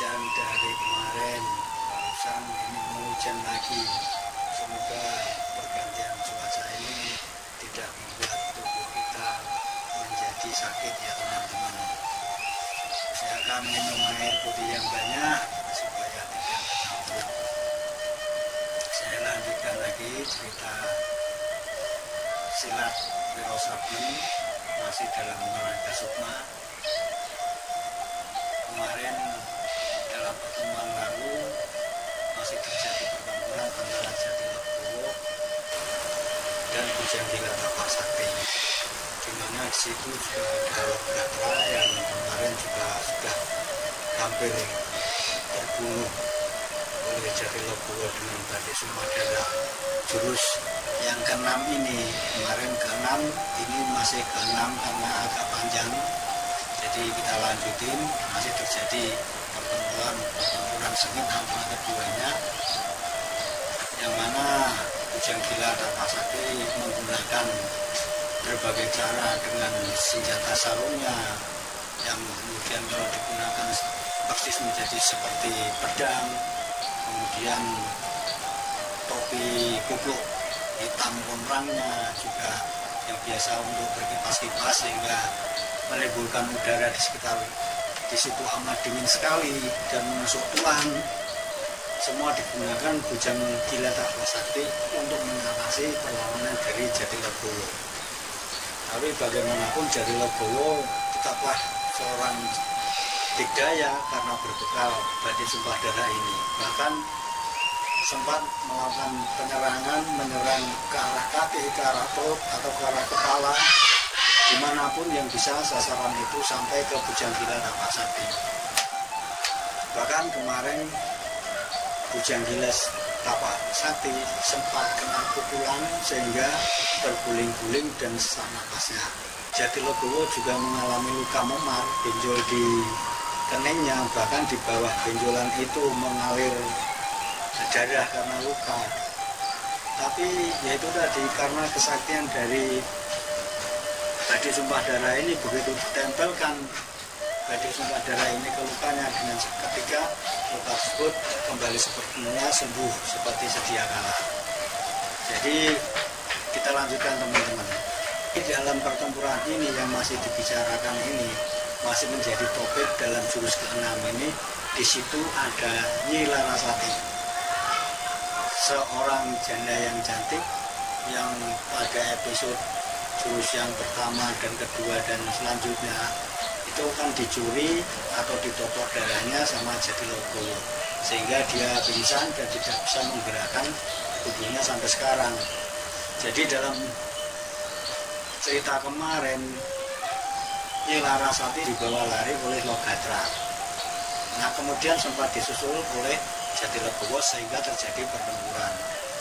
Dan dari kemarin barusan ini mau hujan lagi. Semoga pergantian cuaca ini tidak membuat tubuh kita menjadi sakit ya teman-teman. Usahakan minum air putih yang banyak supaya tidak kena. Saya lanjutkan lagi cerita silat Wiro Sabdi masih dalam Naraga Sukma. Kemarin dalam pertemuan lalu masih terjadi pertempuran antara Jatilegowo dan Bujangkila Tapak Sakti, di mana di situ juga ada Logatra yang kemarin juga sudah hampir terbunuh oleh Jatilegowo dengan Bade Sumadara. Jurus yang ke-6 ini, kemarin ke-6, ini masih ke-6 karena agak panjang. Jadi kita lanjutin, masih terjadi pertempuran sengit antara keduanya, yang mana Bujangkila Tapak Sakti menggunakan berbagai cara dengan senjata sarungnya yang kemudian kalau digunakan persis menjadi seperti pedang, kemudian topi kupluk hitam komprangnya juga yang biasa untuk berkipas-kipas sehingga menimbulkan udara di sekitar di situ amat dingin sekali dan menusuk tulang. Semua digunakan Bujangkila Tapak Sakti untuk mengatasi perlawanan dari Jatilegowo. Tapi bagaimanapun Jatilegowo tetaplah seorang digdaya karena berbekal Bade Sumadara ini. Bahkan sempat melakukan penyerangan, menyerang ke arah kaki, ke arah perut atau ke arah kepala, dimanapun yang bisa sasaran itu sampai ke Bujangkila Tapak Sakti. Bahkan kemarin Bujangkila Tapak Sakti sempat kena pukulan sehingga terguling-guling dan sesak napasnya. Jatilegowo juga mengalami luka memar, benjol di keningnya, bahkan di bawah benjolan itu mengalir darah karena luka. Tapi yaitu tadi, karena kesaktian dari Bade Sumadara ini begitu ditempelkan Bade Sumadara ini ke lukanya, dengan ketika luka tersebut kembali sepertinya sembuh seperti sedia kala. Jadi kita lanjutkan teman-teman. Di dalam pertempuran ini yang masih dibicarakan ini masih menjadi topik dalam jurus ke-6 ini. Di situ ada Nyi Larasati, seorang janda yang cantik yang pada episode jurus yang pertama dan kedua dan selanjutnya itu kan dicuri atau ditotok darahnya sama Jatilegowo sehingga dia pingsan dan tidak bisa menggerakkan tubuhnya sampai sekarang. Jadi dalam cerita kemarin Nyi Larasati dibawa lari oleh Logatra. Nah kemudian sempat disusul oleh Jatilegowo sehingga terjadi pertempuran,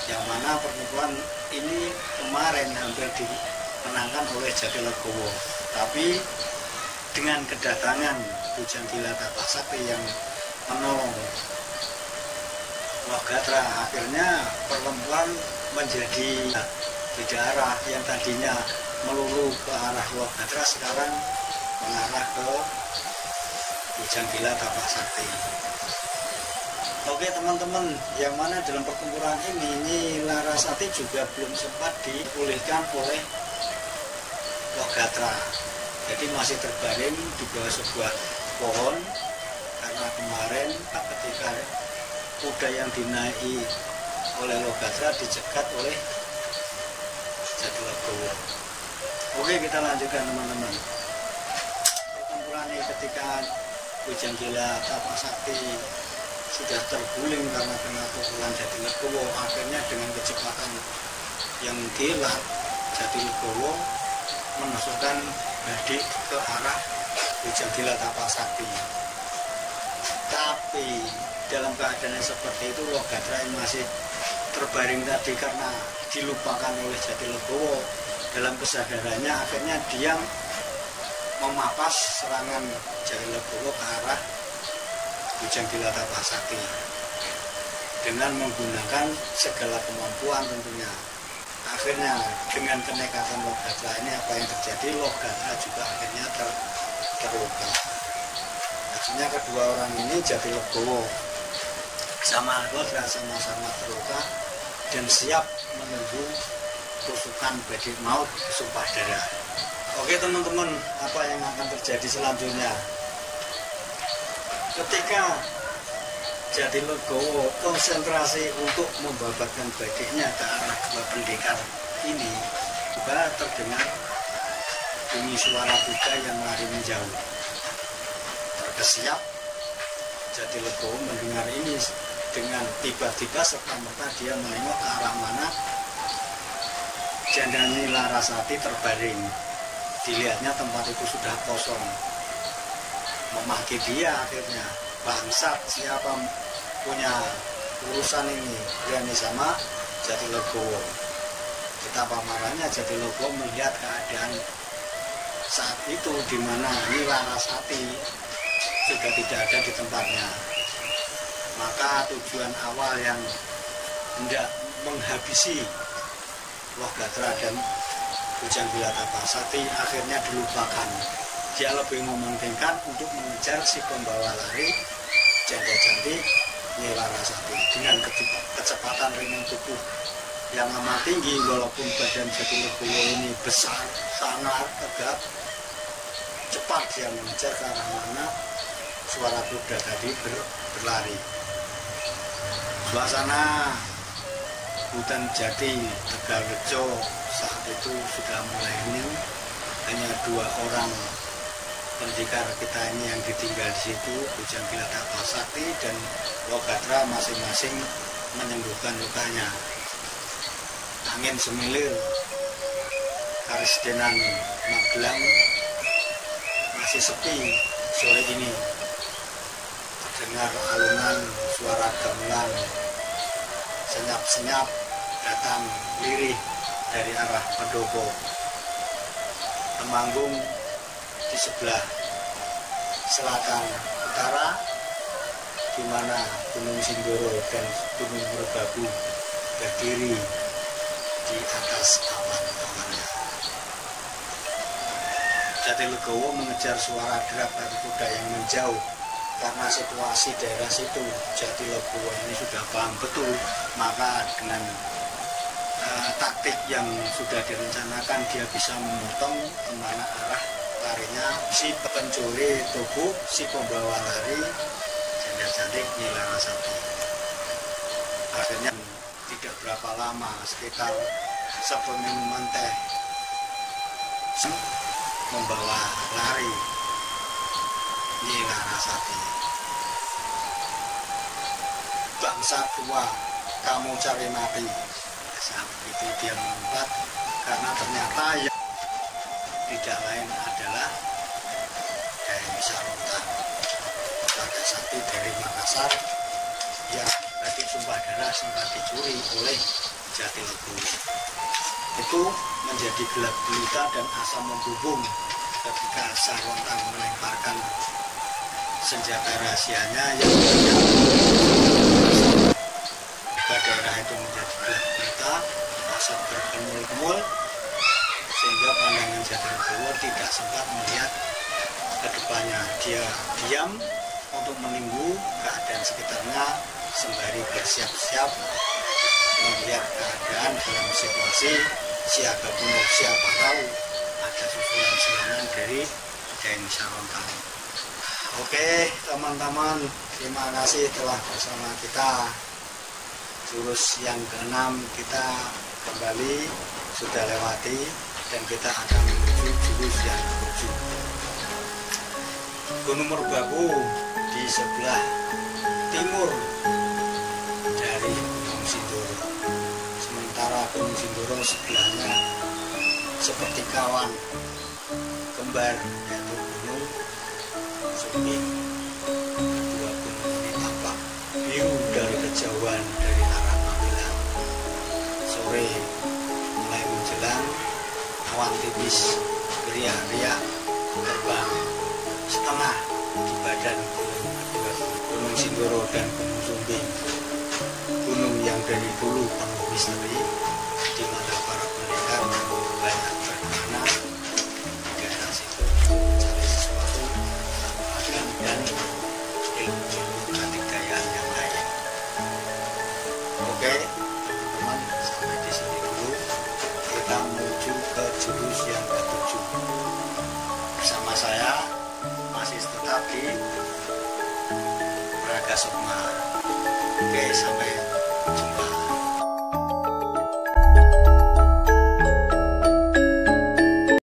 yang mana pertempuran ini kemarin hampir dimenangkan oleh Jatilegowo. Tapi dengan kedatangan Bujangkila Tapak Sakti yang menolong Logatra, akhirnya pertempuran menjadi beda arah. Yang tadinya melulu ke arah Logatra sekarang mengarah ke Bujangkila Tapak Sakti. Oke teman-teman, yang mana dalam pertempuran ini Nyi Larasati juga belum sempat dipulihkan oleh Logatra. Jadi masih terbaring di bawah sebuah pohon karena kemarin ketika kuda yang dinaiki oleh Logatra dicegat oleh Jatilegowo. Oke, kita lanjutkan teman-teman. Pertempuran ini ketika Bujangkila Tapak Sakti sudah terguling karena kena pukulan Jatilegowo, akhirnya dengan kecepatan yang kilat Jatilegowo menusukkan Bade ke arah Bujangkila Tapak Sakti. Tapi dalam keadaan yang seperti itu Logatra yang masih terbaring tadi karena dilupakan oleh Jatilegowo, dalam kesadarannya akhirnya dia memapas serangan Jatilegowo ke arah Bujangkila Tapak Sakti dengan menggunakan segala kemampuan tentunya. Akhirnya dengan kenekatan Logatra ini apa yang terjadi, Logatra juga akhirnya terluka. Hanya kedua orang ini Jatilegowo sama keluarga sama-sama terluka dan siap menunggu tusukan badai maut sumpah darah. Oke teman-teman, apa yang akan terjadi selanjutnya? Ketika Jatilegowo konsentrasi untuk membabatkan badainya ke arah dua pendekar ini, juga terdengar bunyi suara kuda yang lari menjauh. Terkesiap, Jatilegowo mendengar ini dengan tiba-tiba serta-merta dia menengok ke arah mana Jandani Larasati terbaring. Dilihatnya tempat itu sudah kosong. Memaki dia akhirnya, bangsat siapa punya urusan ini, berani sama Jatilegowo. Betapa marahnya Jatilegowo melihat keadaan saat itu di mana Nyi Larasati sudah tidak ada di tempatnya. Maka tujuan awal yang hendak menghabisi Woh-Gatra dan Bujangbilatapasati akhirnya dilupakan. Dia lebih mementingkan untuk mengejar si pembawa lari janda cantik Nyi Larasati dengan kecepatan ringan tubuh yang amat tinggi. Walaupun badan Jatilegowo ini besar, sangat tegap, cepat dia mengejar ke arah mana suara kuda tadi berlari. Suasana hutan jati Tegalrejo saat itu sudah mulai hening. Hanya dua orang pendekar kita ini yang ditinggal di situ, Bujangbilatapasati dan Woh-Gatra masing-masing menyembuhkan lukanya. Angin semilir, Karisdenan Magelang masih sepi sore ini. Terdengar alunan suara gamelan senyap-senyap datang lirih dari arah pendopo. Temanggung di sebelah selatan utara, di mana Gunung Sindoro dan Gunung Merbabu berdiri di atas awan-awannya. Jatilegowo mengejar suara derap dari kuda yang menjauh. Karena situasi daerah situ Jatilegowo ini sudah paham betul, maka dengan taktik yang sudah direncanakan dia bisa memotong kemana arah larinya si pencuri tubuh si pembawa lari janda cantik Nyi Larasati. Akhirnya tidak berapa lama, sekitar 10 minuman teh, membawa lari Nyi Larasati. Bangsa tua, kamu cari mati. Saat itu dia melompat karena ternyata yang tidak lain adalah Dewi Sarontang, pada sakti dari Makassar yang tadi sumpah darah sempat dicuri oleh Jatilegowo. Itu menjadi gelap gulita dan asam membubung ketika Sarontang melemparkan senjata rahasianya yang daerah itu menjadi gelap gulita, asap berkemul-kemul, sehingga pandangan Jatilegowo tidak sempat melihat ke depannya. Dia diam untuk menunggu keadaan sekitarnya sembari bersiap-siap melihat keadaan dalam situasi siaga penuh. Siapa tahu ada susulan serangan dari Dewi Sarontang. Oke teman-teman, terima kasih telah bersama kita. Jurus yang ke-6 kita kembali sudah lewati dan kita akan menuju jurus yang ke-7. Gunung Merbabu di sebelah timur dari Gunung Sindoro. Sementara Gunung Sindoro sebelahnya seperti kawan kembar, yaitu Gunung Sumbing. Kedua gunung ini tampak biru dari kejauhan dari arah Magelang. Sore mulai menjelang, awan tipis beriak-riak terbang setengah di badan Gunung Sindoro dan Gunung Sumbing. Gunung yang dari dulu penuh misteri, di mana para pendekar banyak berkelana di daerah situ mencari sesuatu dan Oke teman-teman, sampai di sini dulu. Kita menuju ke jurus yang ketujuh bersama saya masih tetap di Braga Sukma. Oke, sampai